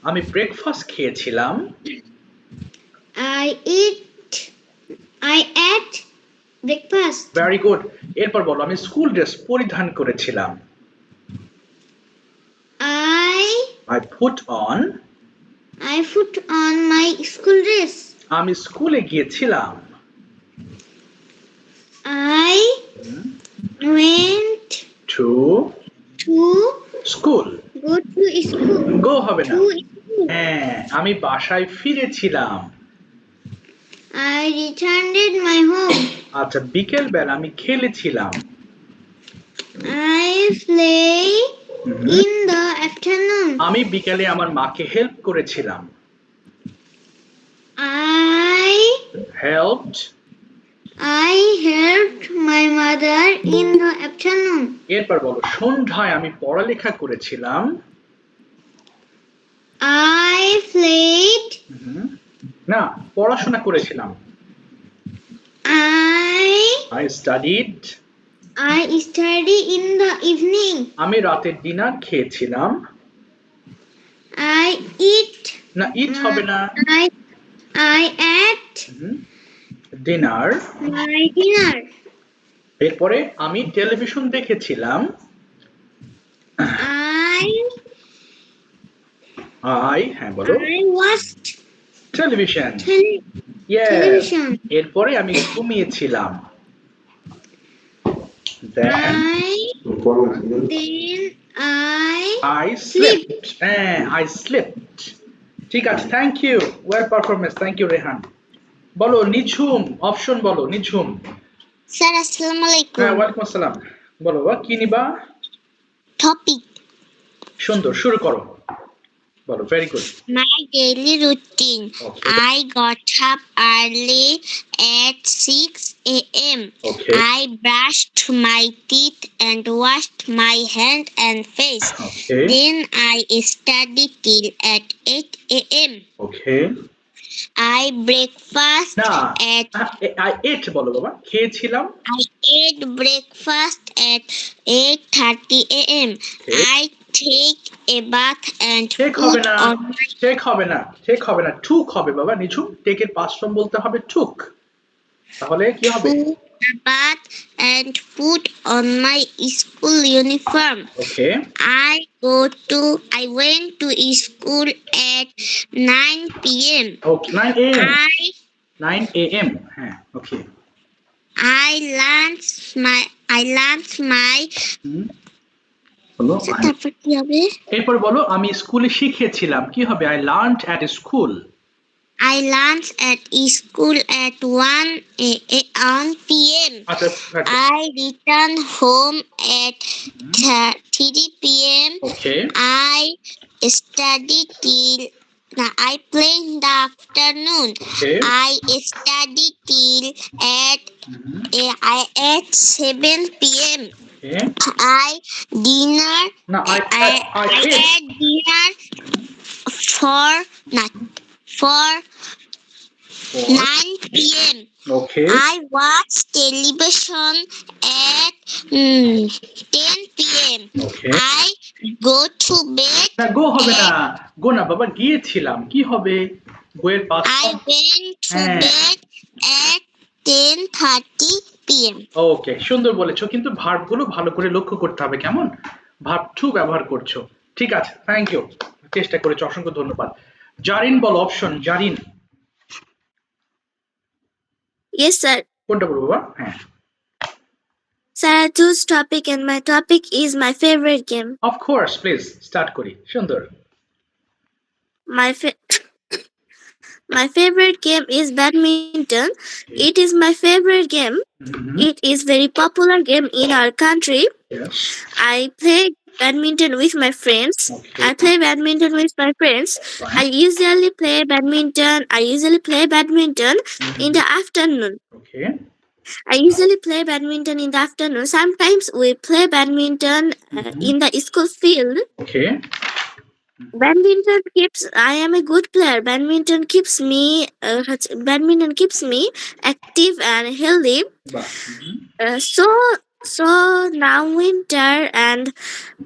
আমি ব্রেকফাস্ট খেয়েছিলাম। I ate breakfast. Very good. এরপর বলো, আমি স্কুল ড্রেস পরিধান করেছিলাম। I put on my school dress. আমি স্কুলে গিয়েছিলাম। I went to school. Go to school. গো হবে না। To school. হ্যাঁ, আমি বাসায় ফিরেছিলাম। I returned my home. আচ্ছা, বিকেল বেলা আমি খেলেছিলাম। I play in the afternoon. আমি বিকেলে আমার মাকে হেল্প করেছিলাম। I helped my mother in the afternoon. এরপর বলো, সন্ধ্যায় আমি পড়ালেখা করেছিলাম। I played. না, পড়াশোনা করেছিলাম। I studied in the evening. আমি রাতের ডিনার খেয়েছিলাম। I eat. না, ইট হবে না। I ate dinner. my dinner. এরপরে আমি টেলিভিশন দেখেছিলাম। হ্যাঁ বলো। I watched television. television. এরপরে আমি ঘুমিয়েছিলাম। Then I I slept. I slept. ঠিক আছে, thank you, well performance, thank you Rehan. বলো নিঝুম, অপশন বলো নিঝুম। Sir, assalamu হ্যাঁ, alaikum. ওয়ালাইকুম আসসালাম। বলো বাবা, কি নিবা? Topic. সুন্দর, শুরু করো। বলো, very good. My daily routine. Okay. I got up early at 6 a.m. Okay. I brushed my teeth and washed my hand and face. Okay. Then I studied till at 8 a.m. Okay. I breakfast না, at আই এট বলো বাবা, খেয়েছিলাম। I ate breakfast at 8:30 a.m. Okay. I take a bath and take হবে put না, on my টেক হবে না, টেক হবে না, টুক হবে বাবা নিঝুম। টেকের পাস্ট ফর্ম বলতে হবে টুক। তাহলে কি হবে? bath and put on my school uniform. Okay. I went to school at 9 p.m. Okay, 9 a.m. I 9 a.m. হ্যাঁ, ওকে। I launched my বলো। তারপর কি হবে? এরপর বলো, আমি স্কুলে শিখেছিলাম। কি হবে? I learned at school. I launched at school at 1 p.m. আচ্ছা, I returned home at 3 p.m. Okay. I studied till I play in the afternoon. Okay. I studied till at 7 p.m. Okay. I dinner. না, I ate. had dinner for 9 p.m. Okay. I watch television at 10 p.m. Okay. I go to bed. না, গো হবে না, গো না বাবা, গিয়েছিলাম। কি হবে? গোয়ের past I form. went to হ্যাঁ। bed at 10:30 p.m. ওকে, সুন্দর বলেছো, কিন্তু ভার্ব গুলো ভালো করে লক্ষ্য করতে হবে, কেমন? ভার্ব টু ব্যবহার করছো। ঠিক আছে, থ্যাংক ইউ, চেষ্টা করেছো, অসংখ্য ধন্যবাদ। জারিন বলো, অপশন জারিন। Yes, sir. কোনটা বলবো বাবা? হ্যাঁ, Sir, I choose topic and my topic is my favorite game. Of course, please start করি। সুন্দর। My favorite game is badminton. It is my favorite game. It is very popular game in our country. Yes. I play badminton with my friends. Okay. I play badminton with my friends. Fine. I usually play badminton in the afternoon. Okay. I usually play badminton in the afternoon. Sometimes we play badminton in the school field. Okay. I am a good player. Badminton keeps me active and healthy. বাহ। So now winter and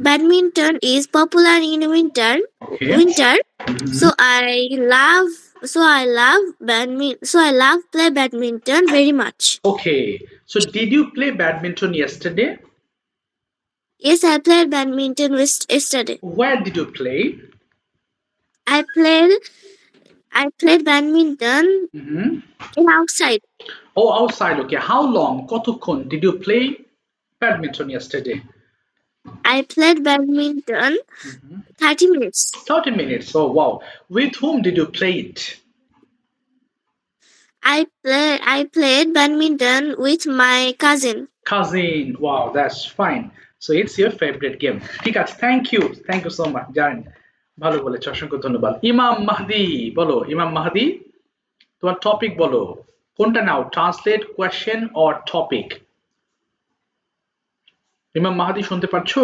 badminton is popular in winter. Okay. So I love play badminton very much. Okay. So did you play badminton yesterday? Yes, I played badminton yesterday. Where did you play? I played badminton in outside. Oh, outside. Okay. How long? কতক্ষণ did you play badminton yesterday? I played badminton 30 minutes. 30 minutes. Oh, wow. With whom did you play it? I played badminton with my cousin. Cousin. Wow, that's fine. So it's your favorite game. ঠিক আছে, thank you so much. জানেন, ভালো বলেছো, অসংখ্য ধন্যবাদ। ইমাম মাহদি বলো, ইমাম মাহদি, তোমার টপিক বলো, কোনটা নাও? Translate, question or topic? ইমাম মাহদি, শুনতে পাচ্ছো?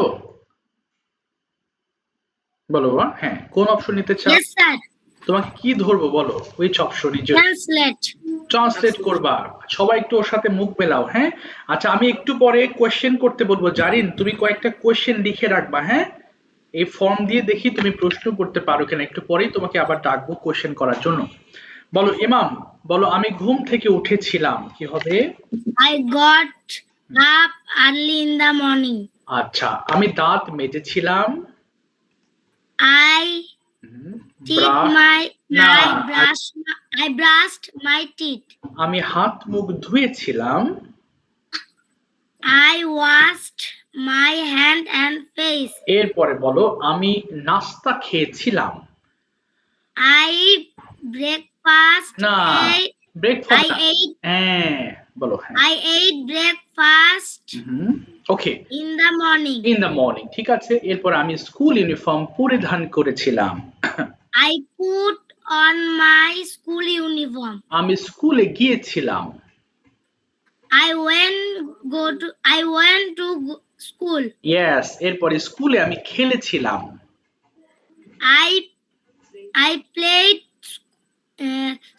বলো বাবা। হ্যাঁ, কোন অপশন নিতে চাও? Yes, sir. তোমাকে কি ধরবো বলো? which option? Translate. ট্রান্সলেট করবা। সবাই একটু ওর সাথে মুখ মেলাও। হ্যাঁ, আচ্ছা, আমি একটু পরে কোয়েশ্চেন করতে বলবো। জারিন, তুমি কয়েকটা কোয়েশ্চেন লিখে রাখবা। হ্যাঁ, এই ফর্ম দিয়ে দেখি তুমি প্রশ্ন করতে পারো কিনা। একটু পরেই তোমাকে আবার ডাকবো কোয়েশ্চেন করার জন্য। বলো ইমাম, বলো আমি ঘুম থেকে উঠেছিলাম। কি হবে? I got up early in the morning. আচ্ছা, আমি দাঁত মেজেছিলাম। I brushed my teeth. আমি হাত মুখ ধুয়েছিলাম। I washed my hand and face. এরপরে বলো, আমি নাস্তা খেয়েছিলাম। I breakfast. না ব্রেকফাস্ট I ate. হ্যাঁ বলো হ্যাঁ I ate breakfast okay in the morning. In the morning ঠিক আছে এরপর আমি স্কুল ইউনিফর্ম পরিধান করেছিলাম I put on my school uniform. আমি স্কুলে গিয়েছিলাম I went to school. Yes এরপরে স্কুলে আমি খেলেছিলাম I played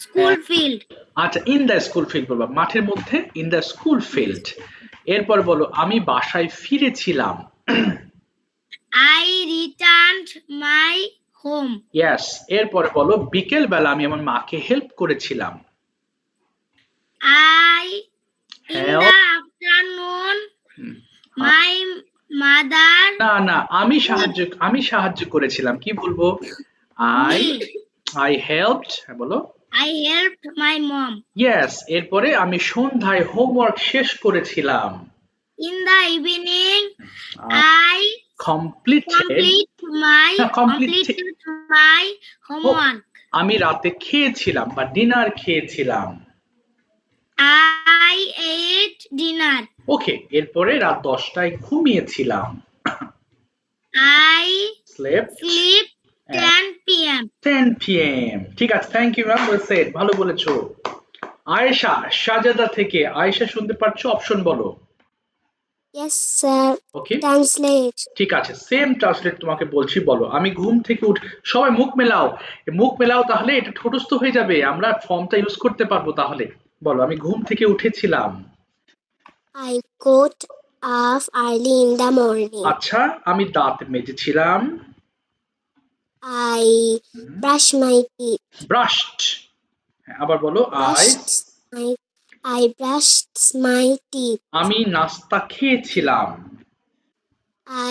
school field. আচ্ছা ইন দ্য স্কুল ফিল্ড বলবা মাঠের মধ্যে ইন দ্য স্কুল ফিল্ড এরপর বলো আমি বাসায় ফিরেছিলাম I returned my home. Yes এরপরে বলো বিকেল বেলা আমি আমার মাকে হেল্প করেছিলাম In Help? the afternoon, my mother না না আমি সাহায্য করেছিলাম কি বলবো আই হেল্পড বলো I helped my mom. Yes এরপরে আমি সন্ধ্যায় হোমওয়ার্ক শেষ করেছিলাম In the evening, I completed completed my homework. আমি রাতে খেয়েছিলাম বা ডিনার খেয়েছিলাম I ate dinner. ওকে এরপরে রাত 10টায় ঘুমিয়েছিলাম I slept sleep 10 p.m. 10 p.m. ঠিক আছে thank you ma'am well said ভালো বলেছো আয়েশা সাজাদা থেকে আয়েশা শুনতে পারছো অপশন বলো Yes, sir. ওকে Translate. ঠিক আছে সেম ট্রান্সলেট তোমাকে বলছি বলো আমি ঘুম থেকে সবাই মুখ মেলাও তাহলে এটা ঠোঁটস্থ হয়ে যাবে আমরা ফর্মটা ইউজ করতে পারবো তাহলে বলো আমি ঘুম থেকে উঠেছিলাম I got up early in the morning. আচ্ছা আমি দাঁত মেজেছিলাম I brushed my teeth. Brushed আবার বলো I brushed my teeth. আমি নাস্তা খেয়েছিলাম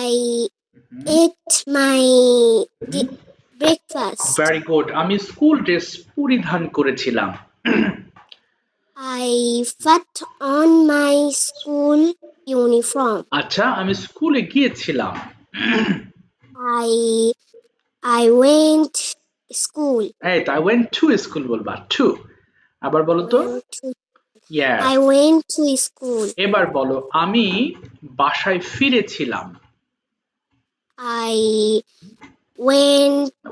I ate my breakfast. Very good আমি স্কুল ড্রেস পরিধান করেছিলাম I put on my school uniform. আচ্ছা আমি স্কুলে গিয়েছিলাম I went school. এই তো আই ওয়েন্ট টু স্কুল বলবা টু আবার বলো তো yes I went to school. এবার বলো আমি বাসায় ফিরেছিলাম I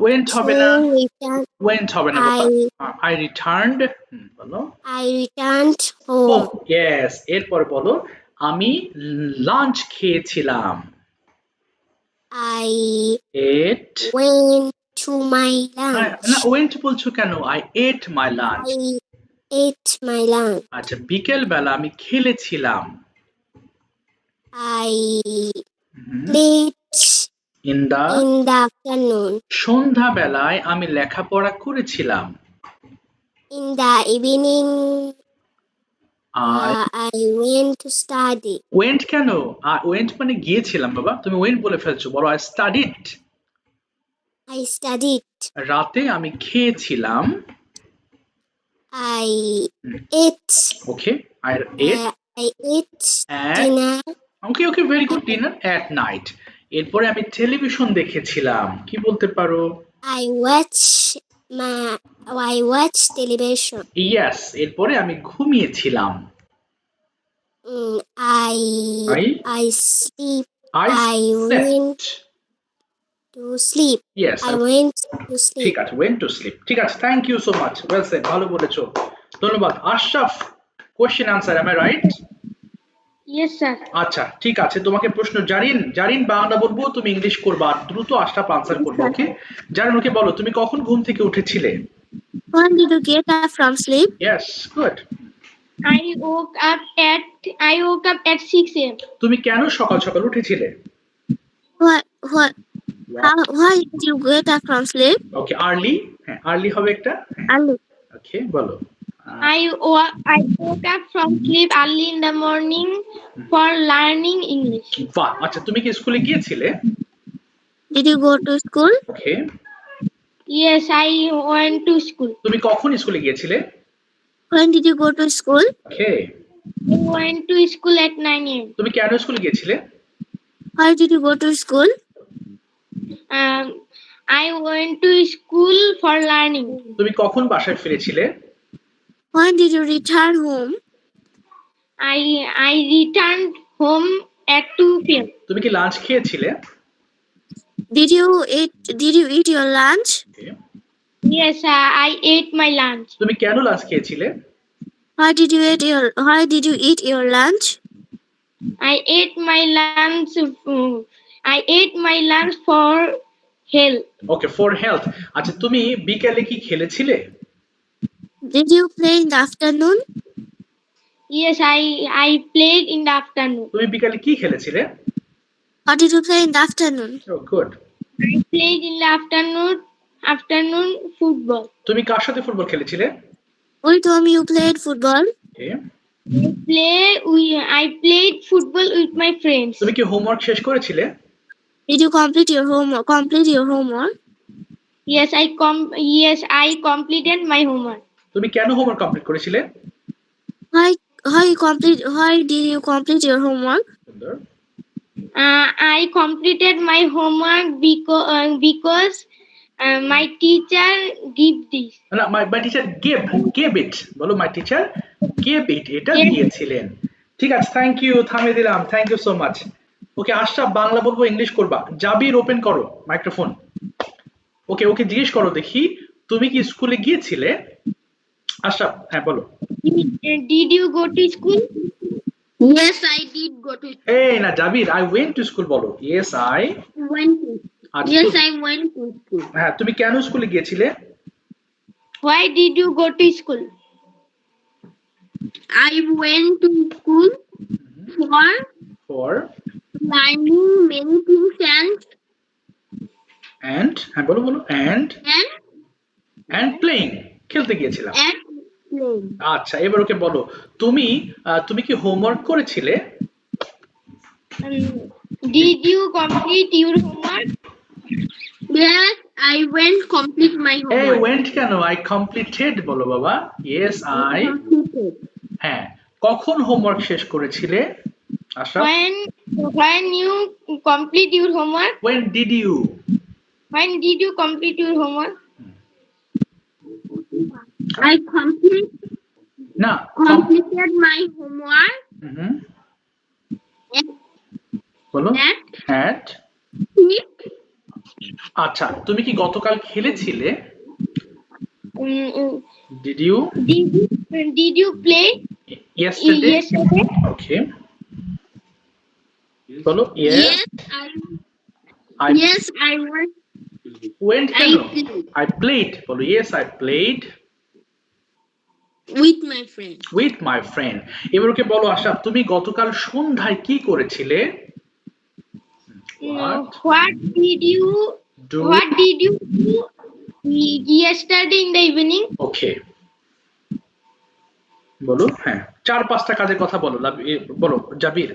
went হবে না to return. ওয়েন্ট হবে না আই রিটার্নড বলো I returned home. ইয়েস এরপর বলো আমি লাঞ্চ খেয়েছিলাম I at went to my lunch. না ওয়েন্ট বলছো কেন I ate my lunch I ate my lunch. আচ্ছা বিকেল বেলা আমি খেলেছিলাম I played in the in the afternoon. সন্ধ্যা বেলায় আমি লেখাপড়া করেছিলাম In the evening, আর I went to study. Went কেন ওয়েন্ট মানে গিয়েছিলাম বাবা তুমি ওয়েন্ট বলে ফেলছো বলো আই স্টাডিড I studied. রাতে আমি খেয়েছিলাম I ate. Okay I ate I ate dinner. Okay okay very good dinner at night এরপরে আমি টেলিভিশন দেখেছিলাম কি বলতে পারো I watched television. ইয়েস এরপরে আমি ঘুমিয়েছিলাম I sleep. I I slept to sleep. Yes I went to ঠিক sleep. আছে ওয়েন্ট টু স্লিপ ঠিক আছে thank you so much well said ভালো বলেছো ধন্যবাদ Ashraf question answer am I right Yes, sir. আচ্ছা ঠিক আছে তোমাকে প্রশ্ন জারিন বাংলা বলবো তুমি ইংলিশ করবা আর দ্রুত আশরাফ আনসার করবে ওকে জারিন ওকে বলো তুমি কখন ঘুম থেকে উঠেছিলে When did you get up from sleep? Yes good I woke up at 6 a.m. তুমি কেন সকাল সকাল উঠেছিলে Why did you get up from sleep? Okay early হ্যাঁ আর্লি হবে একটা Early. ওকে বলো I woke up from sleep early in the morning for learning English. বাহ আচ্ছা তুমি কি স্কুলে গিয়েছিলে Did you go to school? Okay Yes, I went to school. তুমি কখন স্কুলে গিয়েছিলে When did you go to school? Okay I went to school at 9 a.m. তুমি কেন স্কুলে গিয়েছিলে Why did you go to school? I went to school for learning. তুমি কখন বাসায় ফিরেছিলে? When did you return home? I returned home at 2 p.m. তুমি কি lunch খেয়েছিলে? Did you eat your lunch? Okay. Yes, I ate my lunch. তুমি কেন lunch খেয়েছিলে? Why did you eat your lunch? I ate my lunch. I ate my lunch for health. Okay, for health. আচ্ছা, তুমি বিকেলে কি খেলেছিলে? Did you play in the afternoon? Yes, I played in the afternoon. তুমি বিকেলে কি খেলেছিলে? What did you play in the afternoon? ও good. I played in the afternoon football. তুমি কার সাথে ফুটবল খেলেছিলে? With whom you played football? Okay. I played football with my friends. তুমি কি হোমওয়ার্ক শেষ করেছিলে? Did you complete your homework? Yes, I completed my homework. তুমি কেন হোমওয়ার্ক কমপ্লিট করেছিলে? Why did you complete your homework? সুন্দর। I completed my homework because my teacher gave this. না, মাই টিচার গেভ ইট। বলো মাই টিচার গেভ ইট, এটা দিয়েছিলেন। ঠিক আছে, থ্যাংক ইউ, থামিয়ে দিলাম। Thank you so much. Okay Ashraf, Bangla বলবো ইংলিশ করবা? জাবির ওপেন করো মাইক্রোফোন। ওকে, ওকে জিজ্ঞেস করো দেখি তুমি কি স্কুলে গিয়েছিলে? আশরাফ, হ্যাঁ বলো। Did you go to school? Yes, I did go to এই না জাবির, আই ওয়েন্ট টু স্কুল বলো। Yes I. went to. আচ্ছা, Yes, I went to school. হ্যাঁ, তুমি কেন স্কুলে গিয়েছিলে? Why did you go to school? I went to school for for learning many things and হ্যাঁ বলো and প্লেইং, খেলতে গিয়েছিলাম। playing. আচ্ছা, এবার ওকে বলো তুমি কি হোমওয়ার্ক করেছিলে? Did you complete your homework? Yes, I went complete my এই homework. ওয়েন্ট কেন, আই কমপ্লিটেড বলো বাবা। Yes I. Completed. হ্যাঁ, কখন হোমওয়ার্ক শেষ করেছিলে Ashraf? When you complete your homework? When did you? When did you complete your homework? I না, completed my homework হুম, বলো at হ্যাট। 6. আচ্ছা, তুমি কি গতকাল খেলেছিলে? Mm, Did you? Did you play Yesterday? yesterday? Okay. বলো yes. I Yes, I went. went I কেন? played I played বলো yes I played with my friend. with my friend. এবার ওকে বলো আশরাফ, তুমি গতকাল সন্ধ্যায় কি করেছিলে? What did you Do? do yesterday in the evening? Okay. বলো হ্যাঁ, 4-5টা কাজের কথা বলো। বলো জাবির,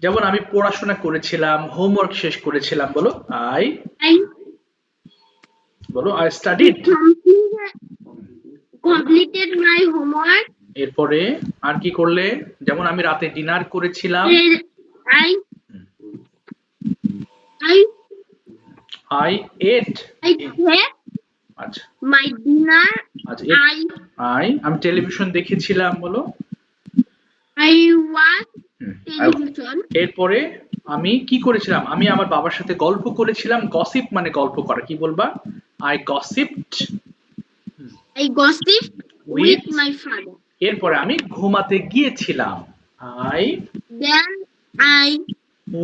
যেমন আমি পড়াশোনা করেছিলাম, হোমওয়ার্ক শেষ করেছিলাম। বলো I বলো I studied। completed my homework. এরপরে আর কি করলে? যেমন আমি রাতে ডিনার করেছিলাম। I ate আচ্ছা my dinner. আচ্ছা আমি টেলিভিশন দেখেছিলাম। বলো I watched television. এরপরে আমি কি করেছিলাম? আমি আমার বাবার সাথে গল্প করেছিলাম। গসিপ মানে গল্প করা, কি বলবা? I gossiped with my father. এরপরে আমি ঘুমাতে গিয়েছিলাম। Then I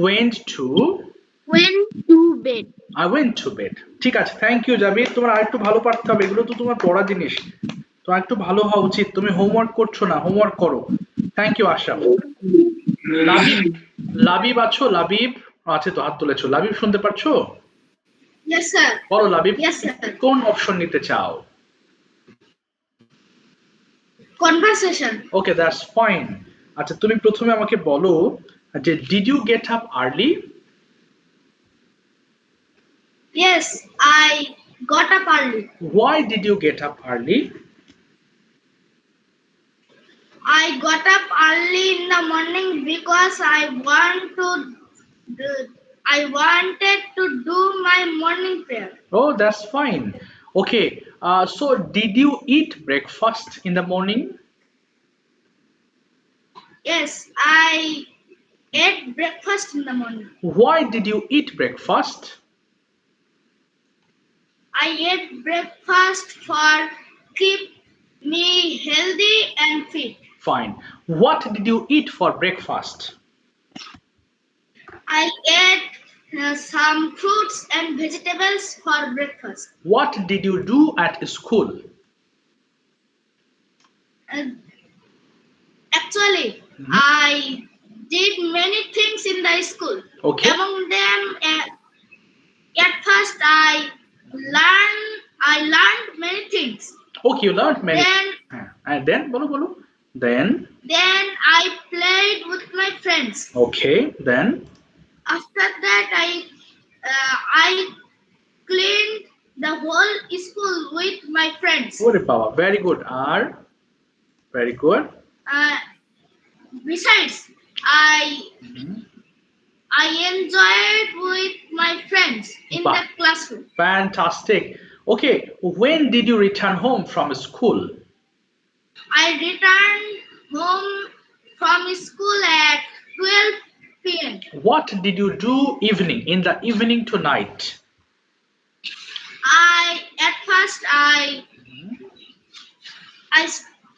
went to bed. ঠিক আছে, থ্যাংক ইউ জাবির। তোমার আরেকটু ভালো পারতে হবে, এগুলো তো তোমার পড়া জিনিস, তোমার একটু ভালো হওয়া উচিত। তুমি হোমওয়ার্ক করছো না, হোমওয়ার্ক করো। Thank you Ashraf. লাবিব আছো? লাবিব আছে তো, হাত তুলেছো। লাবিব শুনতে পাচ্ছো? Yes, sir. বলো লাবিব, Yes, sir. কোন অপশন নিতে চাও? Conversation. Okay, that's fine. আচ্ছা, তুমি প্রথমে আমাকে বলো যে did you get up early? Yes, I got up early. Why did you get up early? I got up early in the morning because I want to I wanted to do my morning prayer. Oh, that's fine. Okay, so did you eat breakfast in the morning? Yes, I ate breakfast in the morning. Why did you eat breakfast? I ate breakfast for keep me healthy and fit. Fine. What did you eat for breakfast? I ate some fruits and vegetables for breakfast. What did you do at school? Actually, I did many things in the school. Okay. Among them, at first I learned many things. Okay, you learned many. Then And then, bolo. Then, I played with my friends. okay, then, After that, I cleaned the whole school with my friends. Ore Baba, very good. Very good. Besides, I enjoyed with my friends in Wow. the classroom. Fantastic. Okay, when did you return home from school? I returned home from school at 12 p.m. What did you do in the evening tonight? At first I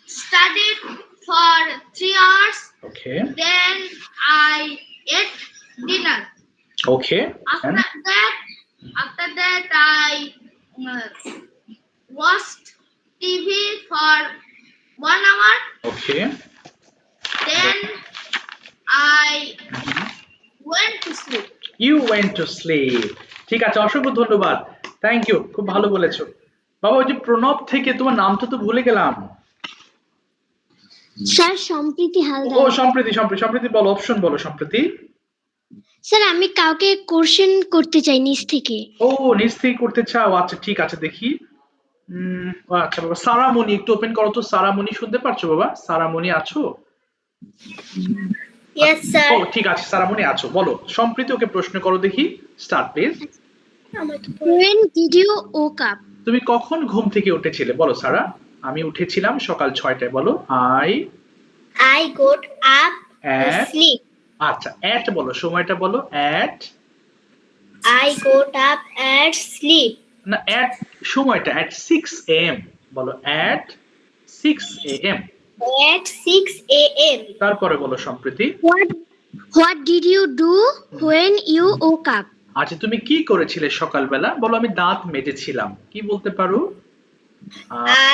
studied for 3 hours. Okay, Then I ate dinner. okay, After and that I watched TV for 1 hour. okay, Then I went to sleep. you went to sleep. ঠিক আছে, অসংখ্য ধন্যবাদ। থ্যাংক ইউ, খুব ভালো বলেছো। বাবা, ওই যে প্রণব থেকে তোমার নামটা তো ভুলে গেলাম। স্যার সম্প্রীতি ও হালদার। সম্প্রীতি বলো, অপশন বলো সম্প্রীতি। স্যার আমি কাউকে কোশ্চেন করতে চাই নিজ থেকে। ও, নিজ থেকে করতে চাও, আচ্ছা ঠিক আছে, দেখি। আচ্ছা বাবা, সারামণি একটু ওপেন করো তো। সারামণি শুনতে পারছো বাবা? সারামণি আছো? Yes, sir. ও ঠিক আছে, সারামণি আছো, বলো। সম্প্রীতি ওকে প্রশ্ন করো দেখি। Start please. When did you woke up? তুমি কখন ঘুম থেকে উঠেছিলে বলো সারা? আমি উঠেছিলাম সকাল 6টায়, বলো। I got up to At? sleep. আচ্ছা, এট বলো, সময়টা বলো। এট I got up at sleep. না, এট সময়টা এট 6 am বলো। এট 6 am। At 6 a.m. তারপরে বলো সম্প্রীতি। What did you do when you woke up? আচ্ছা, তুমি কি করেছিলে সকালবেলা? বলো আমি দাঁত মেজেছিলাম। কি বলতে পারো?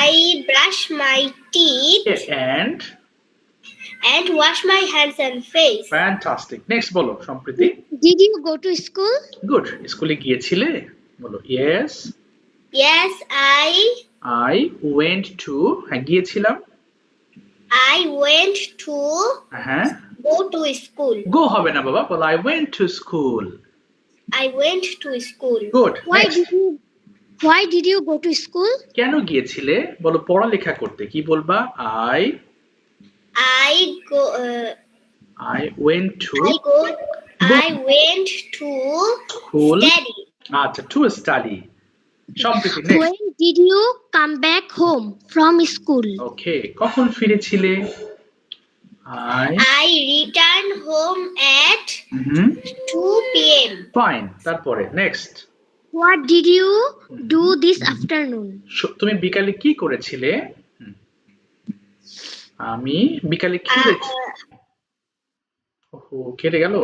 I brushed my teeth and wash my hands and face. fantastic. Next বলো সম্প্রীতি। Did you go to school? Good. স্কুলে গিয়েছিলে? বলো yes. Yes, I went to, হ্যাঁ গিয়েছিলাম। I went to হ্যাঁ, go to school. গো হবে না বাবা, বলো I went to school. I went to school. Good. Why did you go to school? কেন গিয়েছিলে? বলো পড়ালেখা করতে। কি বলবা? I went to school. Study. আচ্ছা, to study. সম্প্রীতি next. When did you come back home from school? ওকে, কখন ফিরেছিলে? I returned home at 2 p.m. Fine. তারপরে next. What did you do this afternoon? তুমি বিকালে কি করেছিলে? আমি বিকালে কি করেছি? ওহো, কেটে গেল।